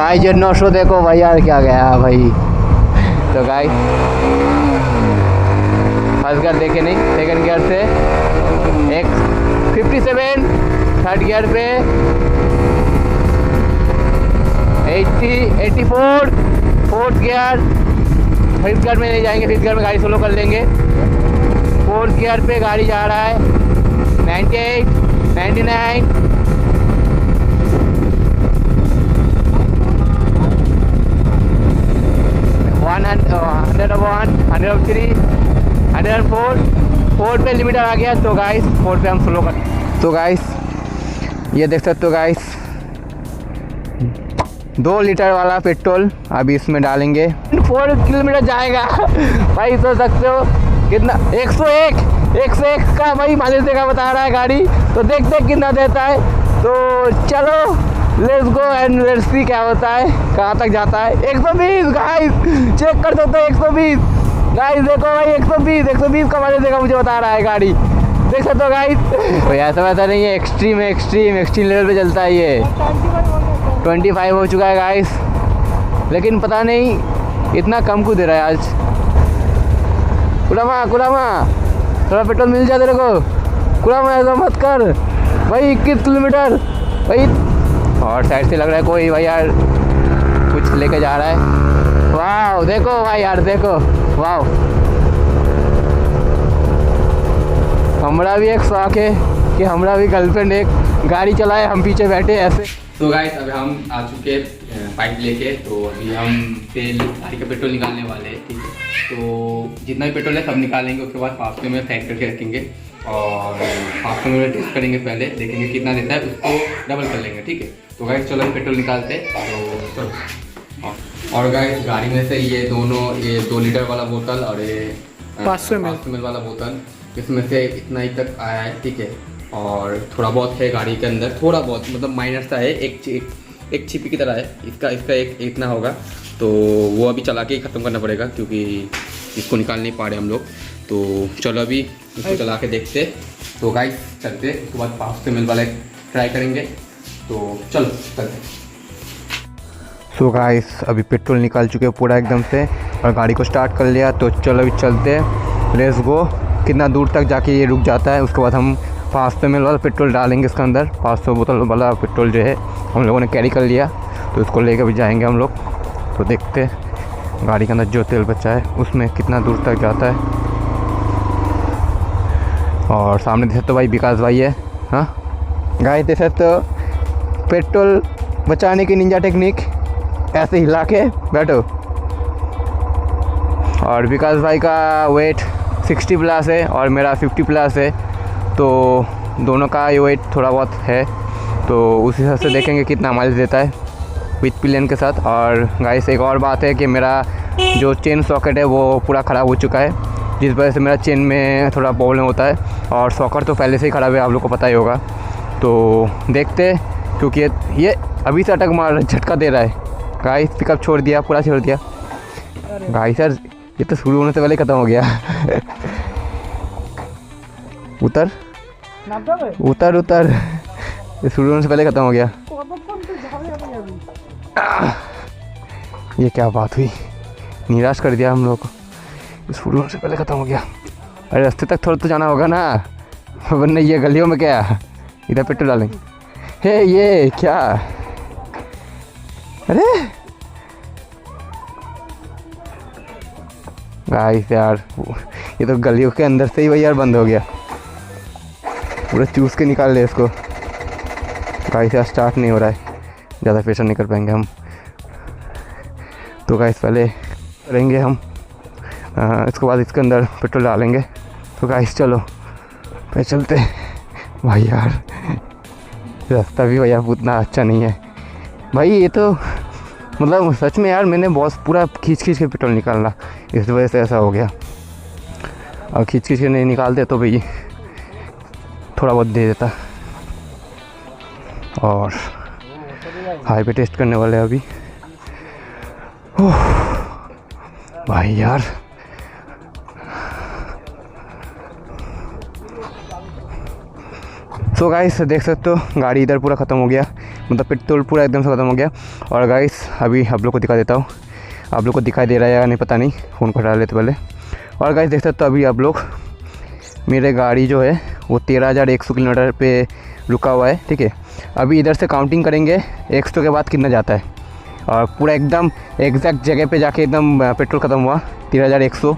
भाई जो 900 देखो भाई यार क्या गया भाई। तो गाइस फर्स्ट गियर देखे नहीं, सेकंड गियर से एक 57, थर्ड गियर पे 80, 84, फोर्थ गियर, फिफ्थ गियर में नहीं जाएंगे, फिफ्थ गियर में गाड़ी स्लो कर लेंगे। फोर्थ गियर पे गाड़ी जा रहा है 98, 99, 101, 103, 104, 4 पे लिमिटर आ गया। तो गाइस 4 पे हम स्लो कर। तो गाइस ये देख सकते हो गाइस 2 लीटर वाला पेट्रोल अभी इसमें डालेंगे। 4 किलोमीटर जाएगा भाई, सोच सकते हो कितना। 101 का भाई माइलेज देगा बता रहा है गाड़ी। तो देखते कितना देता है। तो चलो let's go and let's see क्या होता है, कहाँ तक जाता है। 120 गाइस, चेक कर सकते हो 120 गाइस। देखो भाई 120 का माइलेज देगा मुझे बता रहा है गाड़ी, देख सकते हो गाइस। तो ऐसा वैसा नहीं है, एक्सट्रीम लेवल पे चलता है ये। 25 हो चुका है गाइस, लेकिन पता नहीं इतना कम क्यों दे रहा है आज। कुलामा थोड़ा पेट्रोल मिल जाए तेरे को। कुलामा ऐसा मत कर भाई। 21 किलोमीटर भाई। और साइड से लग रहा है कोई भाई यार कुछ लेके जा रहा है। वाह देखो भाई यार, देखो वाह। हमारा भी एक शौक है कि हमारा भी गर्लफ्रेंड एक गाड़ी चलाए, हम पीछे बैठे ऐसे। तो गाइस अभी हम आ चुके पाइप लेके। तो अभी हम तेल गाड़ी का पेट्रोल निकालने वाले हैं, ठीक है। तो जितना भी पेट्रोल है सब निकालेंगे, उसके बाद फास्टे में पैक करके रखेंगे और फास्टे में टेस्ट करेंगे, पहले देखेंगे कितना देता है, उसको डबल कर लेंगे, ठीक है। तो गाइस चलो पेट्रोल निकालते हैं। तो चलो। और गाइस गाड़ी में से ये दोनों, ये 2 लीटर वाला बोतल और ये 500 ml वाला बोतल, इसमें से इतना ही तक आया है, ठीक है। और थोड़ा बहुत है गाड़ी के अंदर, थोड़ा बहुत मतलब माइनर सा है, एक छिपी की तरह है। इसका एक इतना होगा, तो वो अभी चला के ही ख़त्म करना पड़ेगा क्योंकि इसको निकाल नहीं पा रहे हम लोग। तो चलो अभी इसको चला के देखते। तो गाइस चलते, उसके बाद 500 ml वाला ट्राई करेंगे। तो चलो चलते। सो गाइस अभी पेट्रोल निकाल चुके हैं पूरा एकदम से और गाड़ी को स्टार्ट कर लिया। तो चलो अभी चलते, लेट्स गो। कितना दूर तक जाके ये रुक जाता है, उसके बाद हम 500 ml वाला पेट्रोल डालेंगे इसके अंदर। 500 बोतल वाला पेट्रोल जो है हम लोगों ने कैरी कर लिया, तो उसको लेकर भी जाएंगे हम लोग। तो देखते गाड़ी के अंदर जो तेल बचा है उसमें कितना दूर तक जाता है। और सामने देख सकते हो भाई विकास भाई है। हाँ गाइस देख सकते हो पेट्रोल बचाने की निंजा टेक्निक, ऐसे हिला के बैठो। और विकास भाई का वेट 60 प्लस है और मेरा 50 प्लस है, तो दोनों का ये वेट थोड़ा बहुत है। तो उस हिसाब से देखेंगे कितना माइलेज देता है विथ पिलियन के साथ। और गाइस एक और बात है कि मेरा जो चेन सॉकेट है वो पूरा ख़राब हो चुका है, जिस वजह से मेरा चेन में थोड़ा प्रॉब्लम होता है। और सॉकेट तो पहले से ही ख़राब है, आप लोग को पता ही होगा। तो देखते, क्योंकि ये अभी से अटक मार झटका दे रहा है। गाइस पिकअप छोड़ दिया, पूरा छोड़ दिया। गाइस यार ये तो शुरू होने से पहले ख़त्म हो गया। उतर ये शुरू होने से पहले ख़त्म हो गया। ये क्या बात हुई, निराश कर दिया हम लोग को। शुरू होने से पहले ख़त्म हो गया। अरे रास्ते तक थोड़ा तो जाना होगा ना, वरना ये गलियों में क्या इधर पेट्रोल डालेंगे। हे ये क्या, अरे गाइस यार ये तो गलियों के अंदर से ही भाई यार बंद हो गया, पूरा चूस के निकाल ले इसको। गाइस यार स्टार्ट नहीं हो रहा है, ज़्यादा प्रेशर नहीं कर पाएंगे हम। तो गाइस पहले करेंगे हम इसके बाद इसके अंदर पेट्रोल डालेंगे। तो गाइस चलो पे चलते। भाई यार रास्ता भी भैया उतना अच्छा नहीं है भाई। ये तो मतलब सच में यार मैंने बहुत पूरा खींच के पेट्रोल निकालना, इस वजह से ऐसा हो गया। और खींच के नहीं निकालते तो भाई थोड़ा बहुत दे देता। और हाईवे टेस्ट करने वाले हैं अभी। भाई यार सो गाइस देख सकते हो गाड़ी इधर पूरा ख़त्म हो गया, मतलब पेट्रोल पूरा एकदम से ख़त्म हो गया। और गाइस अभी आप लोग को दिखा देता हूँ, आप लोग को दिखाई दे रहा है या नहीं पता नहीं, फ़ोन को हटा लेते पहले। और गाइस देख सकते हो अभी आप लोग, मेरे गाड़ी जो है वो 13,100 किलोमीटर पे रुका हुआ है, ठीक है। अभी इधर से काउंटिंग करेंगे 100 के बाद कितना जाता है, और पूरा एकदम एग्जैक्ट जगह पे जाके एकदम पेट्रोल ख़त्म हुआ 13,100,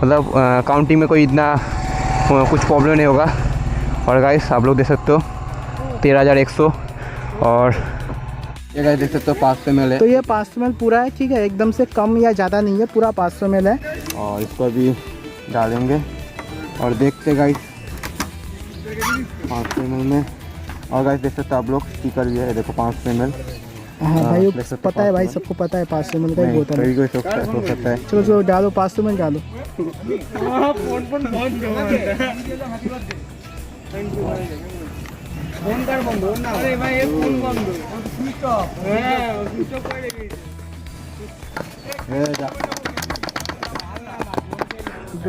मतलब काउंटिंग में कोई इतना कुछ प्रॉब्लम नहीं होगा। और गाइस आप लोग देख सकते हो 13,100, और ये गाइस देख सकते हो 500 ml है। तो ये 500 ml पूरा है, ठीक है, एकदम से कम या ज़्यादा नहीं है, पूरा 500 ml है। और इसको अभी डालेंगे और देखते गाइस 500 ml में। और गाइस देख सकते हो आप लोग, स्टिकर भी है, देखो 500 ml। हाँ भाई, देख सकते हो पता है भाई, 500 सबको पता है 500 ml का ही बोतल है। कोई सोच सकता है। चलो चलो डालो 500 ml डालो।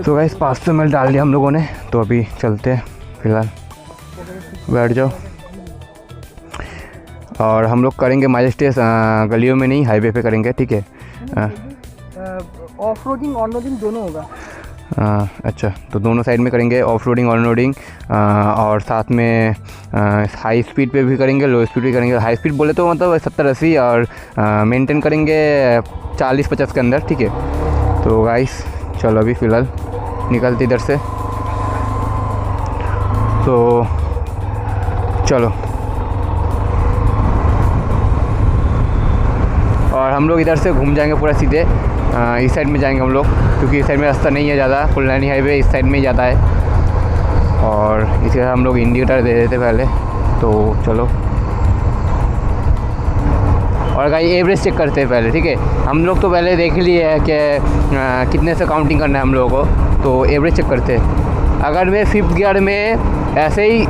तो गाइस 500 ml डाल दिया हम लोगों ने, तो अभी चलते हैं, फिलहाल बैठ जाओ। और हम लोग करेंगे माइलेज टेस्ट गलियों में नहीं, हाईवे पे करेंगे, ठीक है। ऑफ रोडिंग ऑन रोडिंग दोनों होगा। अच्छा, तो दोनों साइड में करेंगे, ऑफ रोडिंग ऑन रोडिंग, और साथ में हाई स्पीड पे भी करेंगे, लो स्पीड भी करेंगे। हाई स्पीड बोले तो मतलब 70-80, और मेंटेन करेंगे 40-50 के अंदर, ठीक है। तो गाइस चलो अभी फ़िलहाल निकलते इधर से, तो चलो। और हम लोग इधर से घूम जाएंगे पूरा सीधे, इस साइड में जाएंगे हम लोग, क्योंकि इस साइड में रास्ता नहीं है ज़्यादा, कुल्लैनी हाईवे इस साइड में ही जाता है। और इसी तरह हम लोग इंडिकेटर दे देते पहले, तो चलो। और गाइस एवरेज चेक करते हैं पहले, ठीक है। हम लोग तो पहले देख लिए है कि कितने से काउंटिंग करना है हम लोगों को, तो एवरेज चेक करते हैं। अगर मैं 5th गियर में ऐसे ही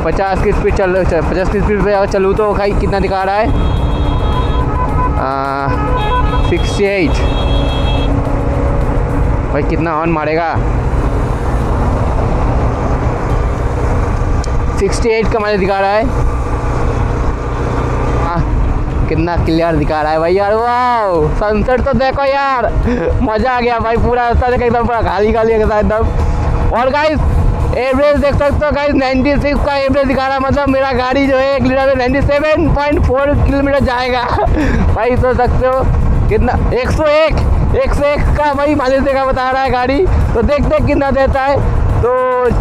50 की स्पीड 50 की स्पीड पे चलूँ तो भाई कितना दिखा रहा है, 68। भाई कितना हॉर्न मारेगा, 68 का माइलेज दिखा रहा है। कितना क्लियर दिखा रहा है भाई यार, वाह सनसेट तो देखो यार, मज़ा आ गया भाई। पूरा रास्ता देखो एकदम पूरा खाली खाली एकदम। और गाइस एवरेज देख सकते हो गाइस, 96 का एवरेज दिखा रहा है, मतलब मेरा गाड़ी जो है 1 लीटर में 97.4 किलोमीटर जाएगा। भाई सोच सकते हो कितना, 101 का भाई माइलेज देगा बता रहा है गाड़ी। तो देखते कितना देता है, तो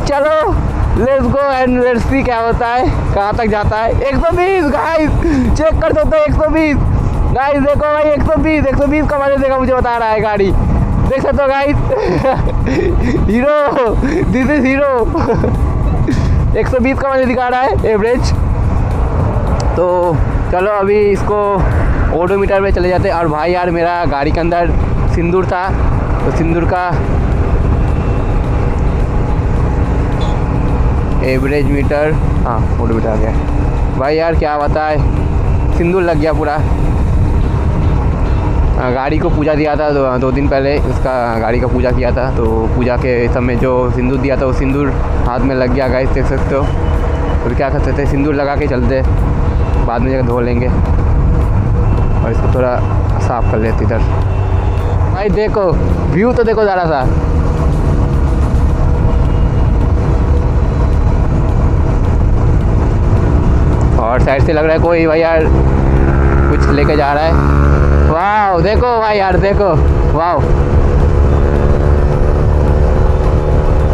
चलो let's go and let's see क्या होता है, कहाँ तक जाता है। 120 गाइस, चेक कर सकते हो 120 गाइस, देखो भाई 120 का माइलेज देगा मुझे बता रहा है गाड़ी, देख सकते हो guys. Hero, this is hero. 120 का माइलेज दिखा रहा है एवरेज। तो चलो अभी इसको ओडोमीटर में चले जाते हैं। और भाई यार मेरा गाड़ी के अंदर सिंदूर था, तो सिंदूर का एवरेज मीटर, हाँ ओडोमीटर आ गया। भाई यार क्या बताए, सिंदूर लग गया पूरा। गाड़ी को पूजा दिया था 2 दिन पहले, उसका गाड़ी का पूजा किया था, तो पूजा के समय जो सिंदूर दिया था वो सिंदूर हाथ में लग गया गाइस, देख सकते हो। और क्या कर सकते, सिंदूर लगा के चलते, बाद में जगह धो लेंगे। और इसको थोड़ा साफ कर लेते इधर। भाई देखो व्यू तो देखो ज़रा सा, और साइड से लग रहा है कोई भाई यार कुछ लेके जा रहा है। वाह देखो भाई यार, देखो वाह,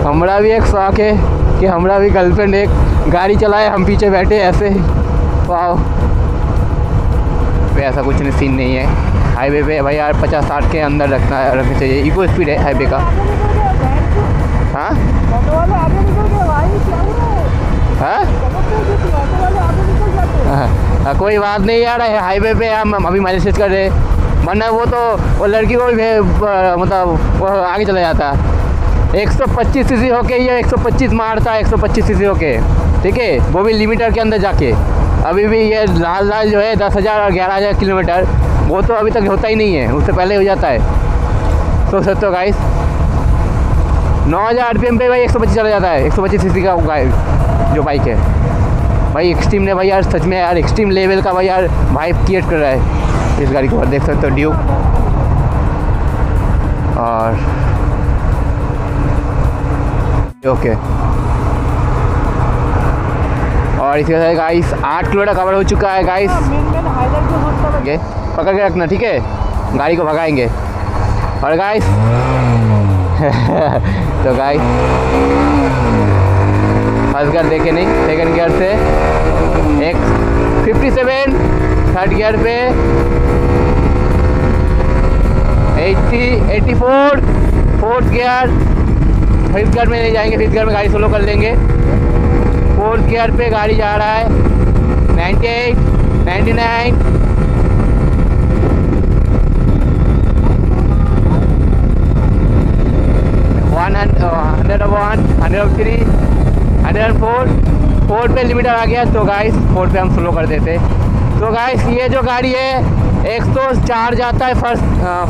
हमारा भी एक शौक है कि हमारा भी गर्लफ्रेंड एक गाड़ी चलाए, हम पीछे बैठे ऐसे। वाह ऐसा कुछ नहीं, सीन नहीं है हाईवे पे भाई यार, 50-60 के अंदर रखना चाहिए। इको स्पीड है हाईवे का। हाँ हाँ, कोई बात नहीं यार, हाईवे पे हम अभी माइलेज टेस्ट कर रहे, वरना वो लड़की को भी मतलब वो आगे चला जाता। 125 सीसी होके ये 125 मारता है, 125 सीसी होके, ठीक है, वो भी लिमिटर के अंदर जाके। अभी भी ये लाल जो है 10,000 और 11,000 किलोमीटर, वो तो अभी तक होता ही नहीं है, उससे पहले हो जाता है। सोच सकते हो गाइस, 9,000 RPM पे भाई 125 चला जाता है, 125 सीसी का जो बाइक है। भाई एक्सट्रीम ने भाई यार सच में यार एक्सट्रीम लेवल का भाई यार वाइब क्रिएट कर रहा है इस गाड़ी को। देख सकते हो ड्यूक। और ओके, और इसके साथ गाइस 8 किलोमीटर कवर हो चुका है गाइस। पकड़ के रखना, ठीक है, गाड़ी को भगाएंगे। और गाइस तो गाइस फर्स्ट गियर देखे नहीं, सेकंड गियर से एक 57, थर्ड गियर पे 80, 84, फोर्थ गियर, फिफ्थ गियर में नहीं जाएंगे, फिफ्थ गियर में गाड़ी स्लो कर लेंगे। फोर्थ गियर पे गाड़ी जा रहा है 98, 99, 101, 103, 104, 4 पे लिमिटर आ गया तो गाइस 4 पे हम स्लो कर देते। तो गाइस ये जो गाड़ी है 104 जाता है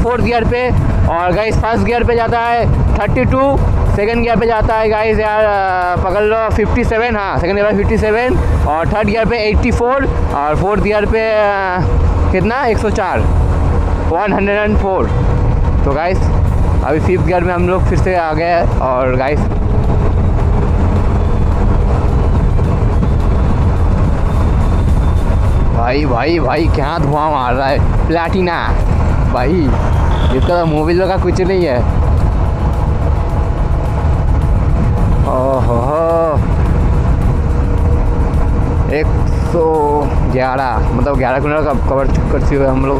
फोर्थ गियर पे, और गाइस फर्स्ट गियर पे जाता है 32, सेकंड गियर पे जाता है गाइस यार पकड़ लो 57, हाँ सेकंड गियर पे 57, और थर्ड गियर पे 84, और फोर्थ गियर पे कितना 104, 104। तो गाइस अभी फिफ्थ गियर में हम लोग फिर से आ गए हैं। और गाइस भाई भाई भाई क्या धुआं मार रहा है प्लैटिना भाई, इसका तो मोबिल का कुछ नहीं है। ओहो 111 मतलब 11 किलोमीटर का कवर करते हुए हम लोग।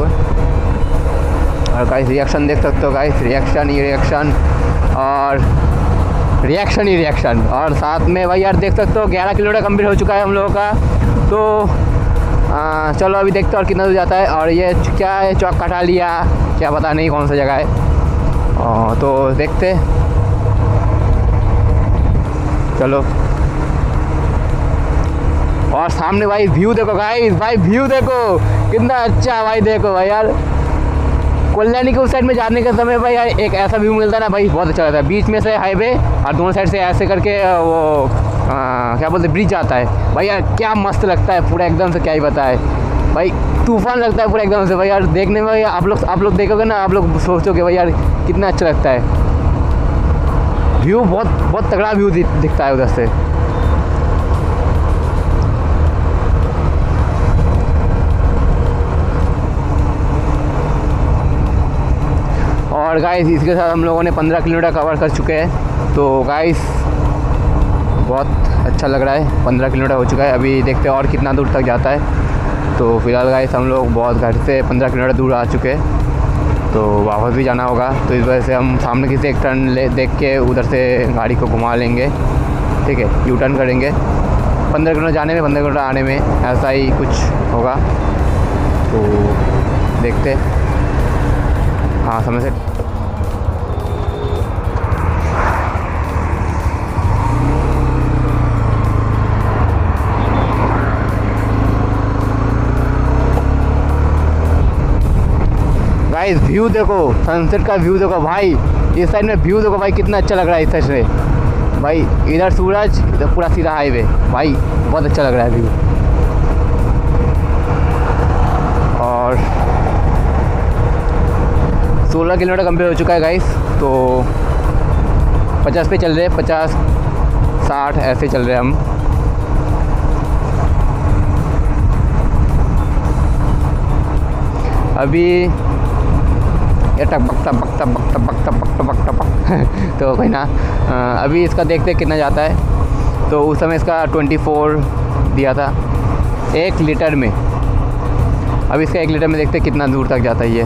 और गाइस रिएक्शन देख सकते हो गाइस, रिएक्शन ही रिएक्शन और रिएक्शन ही रिएक्शन। और साथ में भाई यार देख सकते हो 11 किलोमीटर कंप्लीट हो चुका है हम लोगों का। तो चलो अभी देखते हैं और कितना दूर जाता है। और ये क्या है, चौक कटा लिया, क्या पता नहीं कौन सा जगह है। तो देखते, चलो। और सामने भाई व्यू देखो गाइस, भाई व्यू देखो कितना अच्छा भाई, देखो भाई यार कल्याणी के उस साइड में जाने के समय भाई यार एक ऐसा व्यू मिलता है ना भाई, बहुत अच्छा लगता है। बीच में से हाईवे और दोनों साइड से ऐसे करके वो क्या बोलते ब्रिज आता है भाई यार, क्या मस्त लगता है पूरा एकदम से, क्या ही बताए भाई, तूफान लगता है पूरा एकदम से भाई यार। देखने में भाई आप लोग देखोगे ना, आप लोग सोचोगे भाई यार कितना अच्छा लगता है। व्यू बहुत तगड़ा व्यू दिखता है उधर से। और गाइस इसके साथ हम लोगों ने 15 किलोमीटर कवर कर चुके हैं। तो गाइस बहुत अच्छा लग रहा है, 15 किलोमीटर हो चुका है। अभी देखते हैं और कितना दूर तक जाता है। तो फिलहाल गाइस हम लोग बहुत घर से 15 किलोमीटर दूर आ चुके हैं, तो वापस भी जाना होगा। तो इस वजह से हम सामने किसी एक टर्न देख के उधर से गाड़ी को घुमा लेंगे, ठीक है, यू टर्न करेंगे। 15 किलोमीटर जाने में 15 किलोमीटर आने में ऐसा ही कुछ होगा, तो देखते। हाँ समय से गाइस व्यू देखो, सनसेट का व्यू देखो भाई, इस साइड में व्यू देखो भाई कितना अच्छा लग रहा है इस साइड से भाई। इधर सूरज, इधर पूरा सीधा हाईवे भाई, बहुत अच्छा लग रहा है व्यू। और 16 किलोमीटर कंप्लीट हो चुका है गाइस। तो 50 पे चल रहे हैं, 50, 60 ऐसे चल रहे हैं हम। अभी ये टक बकता बकता बकता बकता बकता बकता बक तो कोई ना, अभी इसका देखते कितना जाता है। तो उस समय इसका 24 दिया था 1 लीटर में। अब इसका 1 लीटर में देखते कितना दूर तक जाता है ये।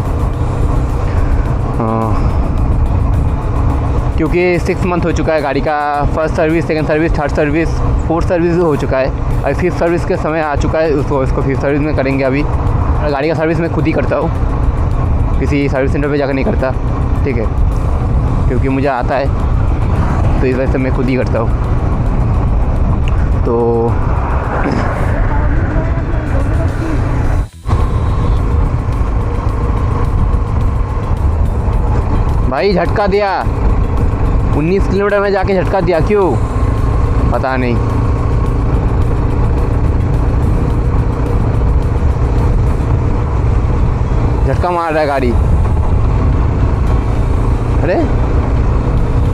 क्योंकि 6 मंथ हो चुका है गाड़ी का, first service, second service, third service, fourth service हो चुका है। और फिफ्थ सर्विस के समय आ चुका है, उसको फिफ्थ सर्विस में करेंगे। अभी गाड़ी का सर्विस मैं खुद ही करता हूँ, किसी सर्विस सेंटर पे जाकर नहीं करता, ठीक है, क्योंकि मुझे आता है, तो इस वजह से मैं खुद ही करता हूँ। तो भाई झटका दिया, 19 किलोमीटर में जाके झटका दिया, क्यों पता नहीं। झटका मार रहा है गाड़ी। अरे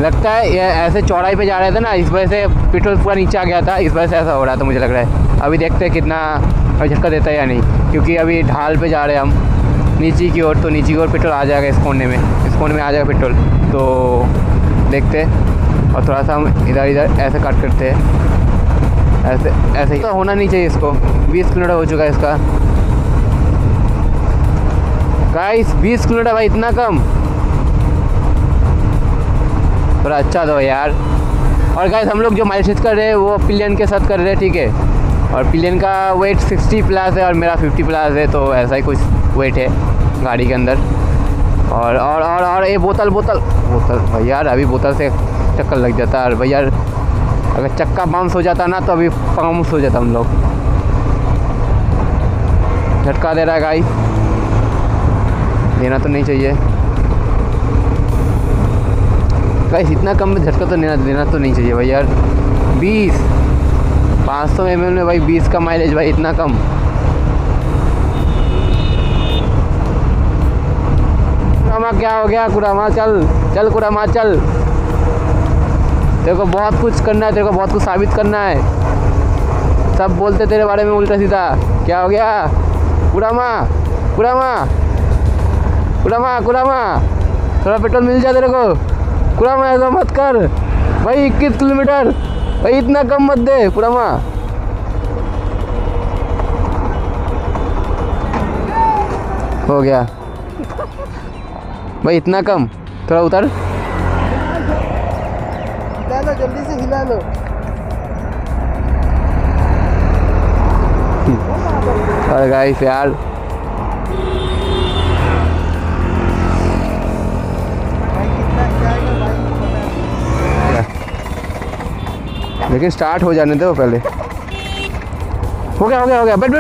लगता है ये ऐसे चौड़ाई पे जा रहे थे ना, इस वजह से पेट्रोल पूरा नीचे आ गया था, इस वजह से ऐसा हो रहा था मुझे लग रहा है। अभी देखते हैं कितना झटका देता है या नहीं, क्योंकि अभी ढाल पे जा रहे हैं हम नीचे की ओर, तो नीचे की ओर पेट्रोल आ जाएगा इस कोने में आ जाएगा पेट्रोल। तो देखते हैं, और थोड़ा सा हम इधर इधर ऐसे कट करते हैं, ऐसे ही तो होना नहीं चाहिए इसको। 20 किलोमीटर हो चुका है इसका गाइस, 20 किलोमीटर भाई, इतना कम, थोड़ा अच्छा दो यार। और गाइस हम लोग जो माइलेज कर रहे हैं वो पिलियन के साथ कर रहे हैं, ठीक है। और पिलियन का वेट 60 प्लस है और मेरा 50 प्लस है, तो ऐसा ही कुछ वेट है गाड़ी के अंदर। और ये बोतल भाई यार, अभी बोतल से चक्कर लग जाता है भाई यार। अगर चक्का बाउंस हो जाता ना तो अभी बाउंस हो जाता हम लोग। झटका दे रहा है गाइस, देना तो नहीं चाहिए गाइस, इतना कम में झटका तो देना तो नहीं चाहिए भाई यार। 500 ml में भाई 20 का माइलेज भाई, इतना कम। कुरामा क्या हो गया? कुरामा चल कुरामा चल, तेरे को बहुत कुछ करना है, तेरे को बहुत कुछ साबित करना है। सब बोलते तेरे बारे में उल्टा सीधा। क्या हो गया? कुरामा थोड़ा पेट्रोल मिल जाए तेरे को। कुरामा ऐसा मत कर भाई, 21 किलोमीटर भाई, इतना कम मत दे कुरामा। हो गया भाई, इतना कम, थोड़ा उतर। हिला लो, जल्दी से हिला लो। अरे गाइस यार, लेकिन स्टार्ट हो जाने दो पहले। हो गया बैठ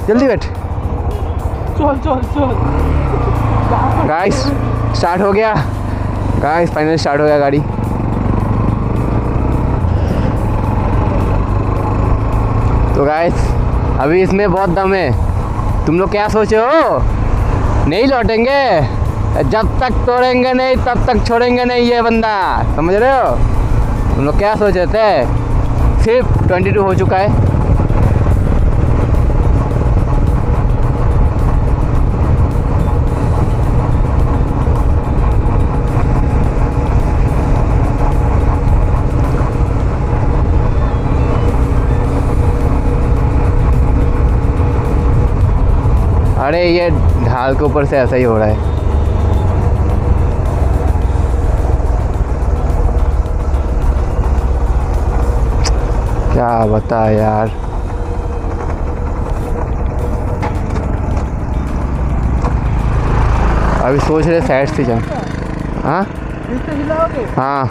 जल्दी बैठ। चल गाइस स्टार्ट हो गया गाइस, फाइनली स्टार्ट हो गया गाड़ी। तो गाइस अभी इसमें बहुत दम है। तुम लोग क्या सोचे हो? नहीं लौटेंगे, जब तक तोड़ेंगे नहीं तब तक छोड़ेंगे नहीं ये बंदा, समझ रहे हो? तुम लोग क्या सोच रहे थे? सिर्फ 22 हो चुका है। अरे ये ढाल के ऊपर से ऐसा ही हो रहा है। क्या बता यार, अभी सोच रहे साइड से जाए। हाँ हाँ,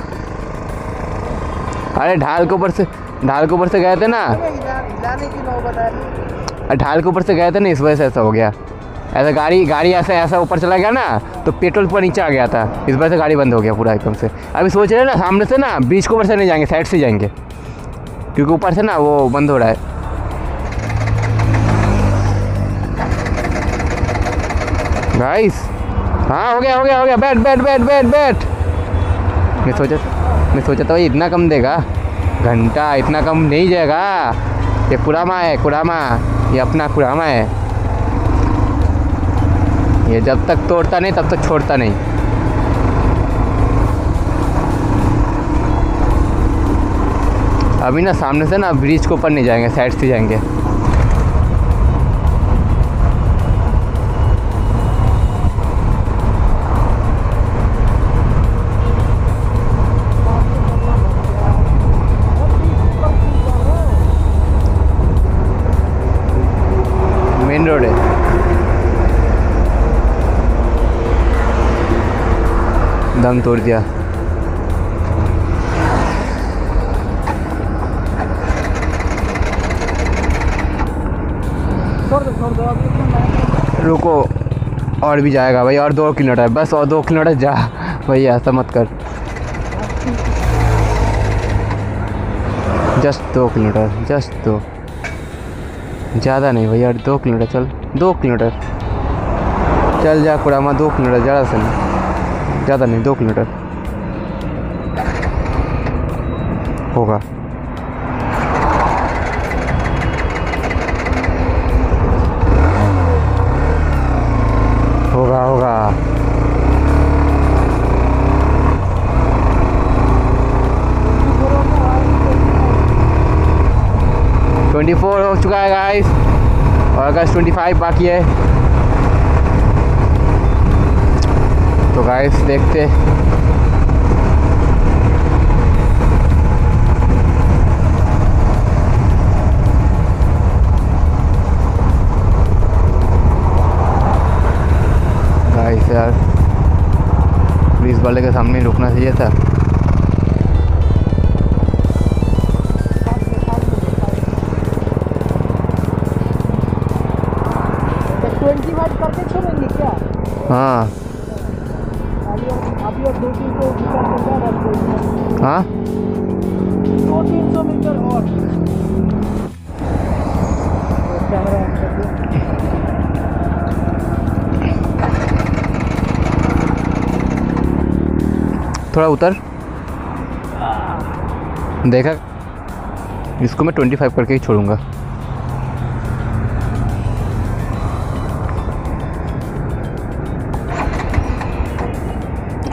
अरे ढाल के ऊपर से गए थे ना, ढाल के ऊपर से गए थे ना, इस वजह से ऐसा हो गया। ऐसा गाड़ी ऐसा ऊपर चला गया ना, तो पेट्रोल पूरा नीचे आ गया था, इस वजह से गाड़ी बंद हो गया पूरा एकदम से। अभी सोच रहे हैं ना, सामने से ना ब्रिज के ऊपर से नहीं जाएंगे, साइड से जाएंगे, क्योंकि ऊपर से ना वो बंद हो रहा है। गाइस हाँ, हो गया, बैठ। मैं सोचा था भाई इतना कम देगा, घंटा इतना कम नहीं जाएगा। ये कुरामा है, ये अपना कुरामा है। ये जब तक तोड़ता नहीं तब तक छोड़ता नहीं। अभी ना सामने से ना ब्रिज के ऊपर नहीं जाएंगे, साइड से जाएंगे। मेन रोड है। दम तोड़ दिया। रुको, और भी जाएगा भाई, और 2 किलोमीटर बस, और 2 किलोमीटर जा भाई, ऐसा मत कर। Just 2 kilometre, just 2। ज़्यादा नहीं भैया, 2 किलोमीटर चल, 2 किलोमीटर चल जा कुरामा, 2 किलोमीटर, ज़्यादा से नहीं, ज़्यादा नहीं, 2 किलोमीटर होगा। होगा 24 हो चुका है गाइस, और अगस्त 25 बाकी है। तो गाइस देखते गाइस, यार पुलिस वाले के सामने रुकना चाहिए था। करके छोड़ेंगे क्या? हाँ अभी और 200-300 मीटर। हाँ 200-300 मीटर और कैमरा ऑन कर दो। थोड़ा उतर, देखा, इसको मैं 25 करके ही छोड़ूंगा।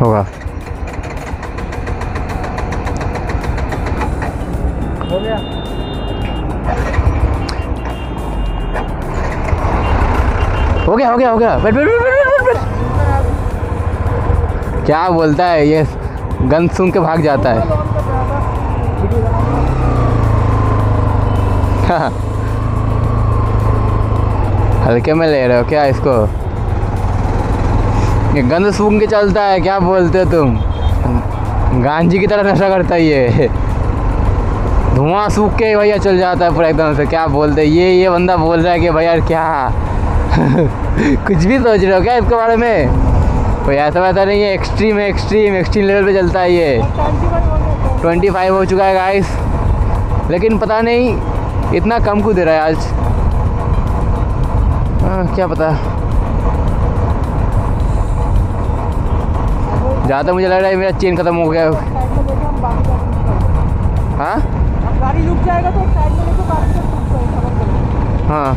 होगा, हो गया। हो गया। बैठ। क्या बोलता है ये, गन सुन के भाग जाता है। हल्के में ले रहे हो क्या इसको? ये गंद सूंघ के चलता है, क्या बोलते हो तुम? गांजी की तरह नशा करता है ये, धुआं सूख के भैया चल जाता है पूरा एकदम से। क्या बोलते हैं ये बंदा बोल रहा है कि भैया क्या कुछ भी सोच रहे हो क्या इसके बारे में? कोई ऐसा वैसा नहीं है, एक्सट्रीम लेवल पे चलता है ये। 25 हो चुका है गाइस, लेकिन पता नहीं इतना कम क्यों दे रहा है आज। क्या पता, ज़्यादा मुझे लग रहा है मेरा चेन ख़त्म हो गया। हाँ गाड़ी रुक जाएगा तो साइड में लेके बाकी सब। हाँ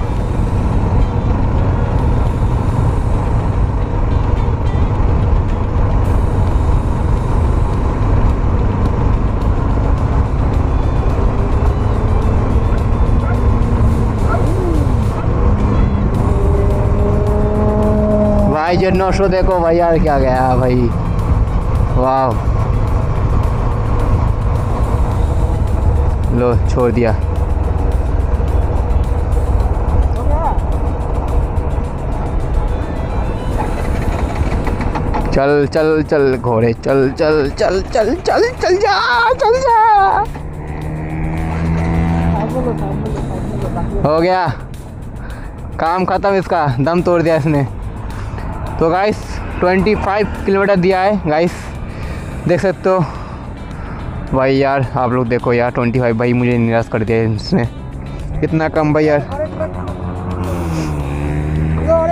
भाई जो 900 देखो भाई, यार क्या गया भाई, वाह। लो छोड़ दिया। चल घोड़े, चल जा। हो गया काम खत्म, इसका दम तोड़ दिया इसने। तो गाइस 25 किलोमीटर दिया है गाइस, देख सकते हो भाई। यार आप लोग देखो यार, 25 भाई मुझे निराश कर दिया इसने, इतना कम भाई यार। और एक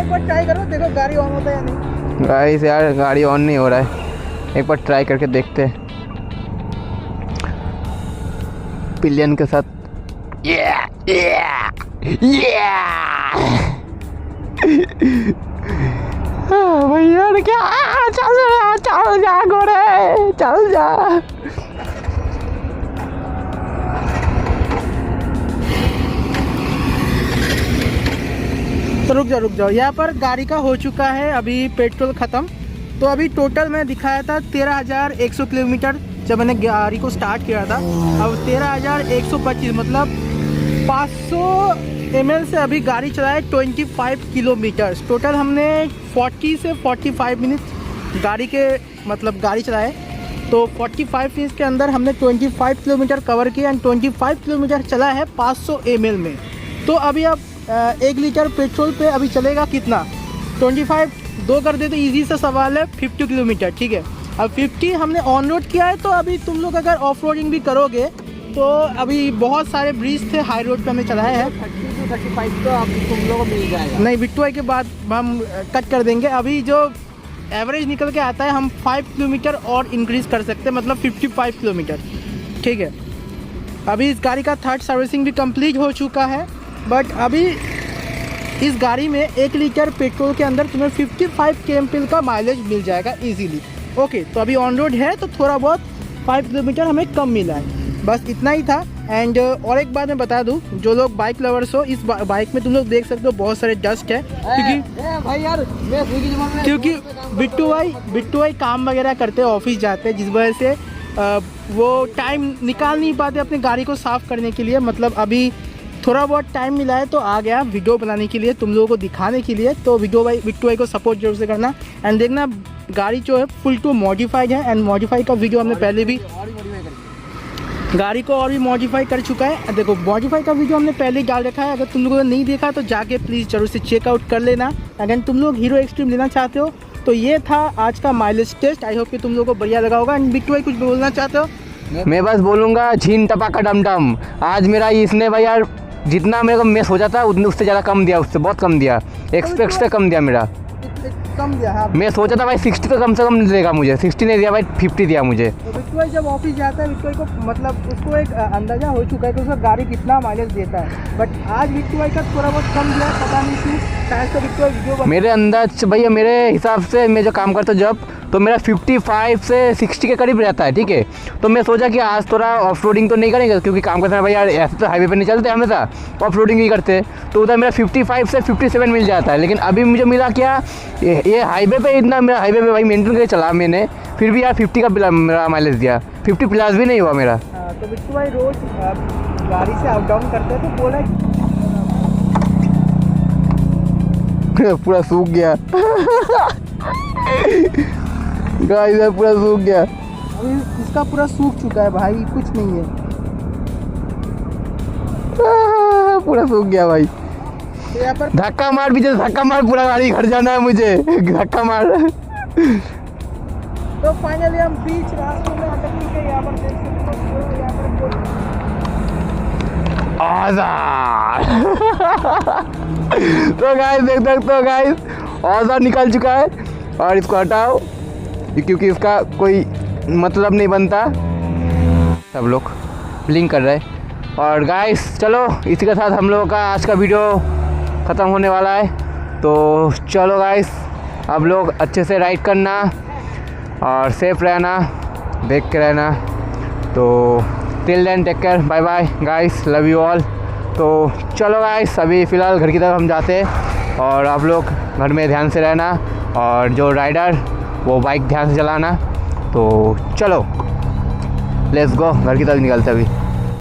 बार ट्राई करो, देखो गाड़ी ऑन होता है या नहीं। गाइस यार गाड़ी ऑन नहीं हो रहा है, एक बार ट्राई करके देखते हैं पिलियन के साथ। भाई यार क्या, चल जा घोड़े, चल जा। तो रुक जाओ, यहाँ पर गाड़ी का हो चुका है अभी पेट्रोल ख़त्म। तो अभी टोटल में दिखाया था 13,100 किलोमीटर जब मैंने गाड़ी को स्टार्ट किया था। अब 13,125 मतलब 500 ml से अभी गाड़ी चलाए 25 किलोमीटर। टोटल हमने 40 से 45 मिनट गाड़ी के मतलब गाड़ी चलाए। तो 45 मिनट के अंदर हमने 25 किलोमीटर कवर किया एंड 25 किलोमीटर चला है 500 ml में। तो अभी अब 1 लीटर पेट्रोल पे अभी चलेगा कितना? 25 2 कर दे तो ईजी सा सवाल है, 50 किलोमीटर, ठीक है। अब 50 हमने ऑन रोड किया है। तो अभी तुम लोग अगर ऑफ रोडिंग भी करोगे तो अभी बहुत सारे ब्रिज थे, हाई रोड पे हमने चलाया है। 30 to 35 तो आप तुम लोगों को मिल जाएगा। नहीं, बिट्टू भाई के बाद हम कट कर देंगे। अभी जो एवरेज निकल के आता है हम 5 किलोमीटर और इंक्रीज़ कर सकते हैं, मतलब 55 किलोमीटर। ठीक है, अभी इस गाड़ी का 3rd सर्विसिंग भी कंप्लीट हो चुका है। बट अभी इस गाड़ी में 1 लीटर पेट्रोल के अंदर तुम्हें 55 kmpl का माइलेज मिल जाएगा इजीली। ओके, तो अभी ऑन रोड है तो थोड़ा बहुत 5 किलोमीटर हमें कम मिला है, बस इतना ही था। एंड और एक बात मैं बता दूं, जो लोग बाइक लवर्स हो, इस बाइक में तुम लोग देख सकते हो बहुत सारे डस्ट है, भाई यार क्योंकि बिट्टू भाई काम वगैरह करते हैं, ऑफिस जाते हैं, जिस वजह से वो टाइम निकाल नहीं पाते अपनी गाड़ी को साफ़ करने के लिए। मतलब अभी थोड़ा बहुत टाइम मिला है तो आ गया वीडियो बनाने के लिए, तुम लोगों को दिखाने के लिए। तो बिट्टू भाई को सपोर्ट जरूर से करना। एंड देखना गाड़ी जो है फुल टू मॉडिफाइड है, एंड मॉडिफाई का वीडियो हमने पहले भी गाड़ी को और भी मॉडिफाई कर चुका है। देखो, मॉडिफाई का वीडियो हमने पहले ही डाल रखा है, अगर तुम लोगों ने नहीं देखा तो जाके प्लीज़ जरूर से चेकआउट कर लेना। अगर तुम लोग हीरो एक्सट्रीम लेना चाहते हो तो ये था आज का माइलेज टेस्ट। आई होप कि तुम लोगों को बढ़िया लगा होगा। एंड बिट्टू भाई कुछ बोलना चाहते हो? मैं बस बोलूँगा झीन टपाका डम डम। आज मेरा इसने भाई यार जितना मेरे को मिस हो जाता है उससे ज़्यादा कम दिया, उससे बहुत कम दिया, एक्सपेक्ट से कम दिया मेरा। कम दिया है। मैं सोचा था भाई 60 तो कम से कम देगा मुझे, 60 नहीं दिया भाई, 50 दिया मुझे। तो बिट्टू भाई जब ऑफिस जाता है, बिट्टू भाई को मतलब उसको एक अंदाजा हो चुका है कि उसका गाड़ी कितना माइलेज देता है। बट आज बिट्टू भाई का थोड़ा बहुत कम दिया, पता नहीं क्यों। शायद तो बिट्टू भाई वीडियो मेरे अंदाज भैया, मेरे हिसाब से मैं जो काम करता हूँ जब, तो मेरा 55 से 60 के करीब रहता है। ठीक है, तो मैं सोचा कि आज थोड़ा ऑफ रोडिंग तो नहीं करेंगे, क्योंकि काम करते हैं भाई यार, ऐसे तो हाईवे पे नहीं चलते हमेशा, ऑफ रोडिंग ही करते। तो उधर मेरा 55 से 57 मिल जाता है। लेकिन अभी मुझे मिला क्या, ये हाईवे पे इतना, मेरा हाईवे पे भाई मेंटेन करके चला मैंने, फिर भी यार 50 का मेरा माइलेज दिया, 50 प्लस भी नहीं हुआ मेरा। तो बिट्टू भाई रोज गाड़ी से अप डाउन करते हैं, तो बोला पूरा सूख गया गाइस, पूरा सूख गया। अभी इसका पूरा सूख चुका है भाई, कुछ नहीं है। पूरा सूख गया भाई। तो यहाँ पर धक्का मार, पीछे धक्का मार, पूरा गाड़ी घर जाना है मुझे, धक्का मार। तो फाइनली हम बीच रास्ते में अटक गए। यहाँ पर देख सकते हो, यहाँ पर आज़ाद। तो गाइस देख सकते हो गाइस, आज़ाद निकल चुका है और इसको हटाओ क्योंकि इसका कोई मतलब नहीं बनता। सब लोग ब्लिंक कर रहे हैं। और गाइस चलो, इसी के साथ हम लोगों का आज का वीडियो ख़त्म होने वाला है। तो चलो गाइस, अब लोग अच्छे से राइड करना और सेफ रहना, देख के रहना। तो till then take care, bye bye guys, love you all. तो चलो गाइस, अभी फ़िलहाल घर की तरफ हम जाते हैं और आप लोग घर में ध्यान से रहना, और जो राइडर वो बाइक ध्यान से चलाना। तो चलो लेट्स गो, घर की तरफ निकलते अभी।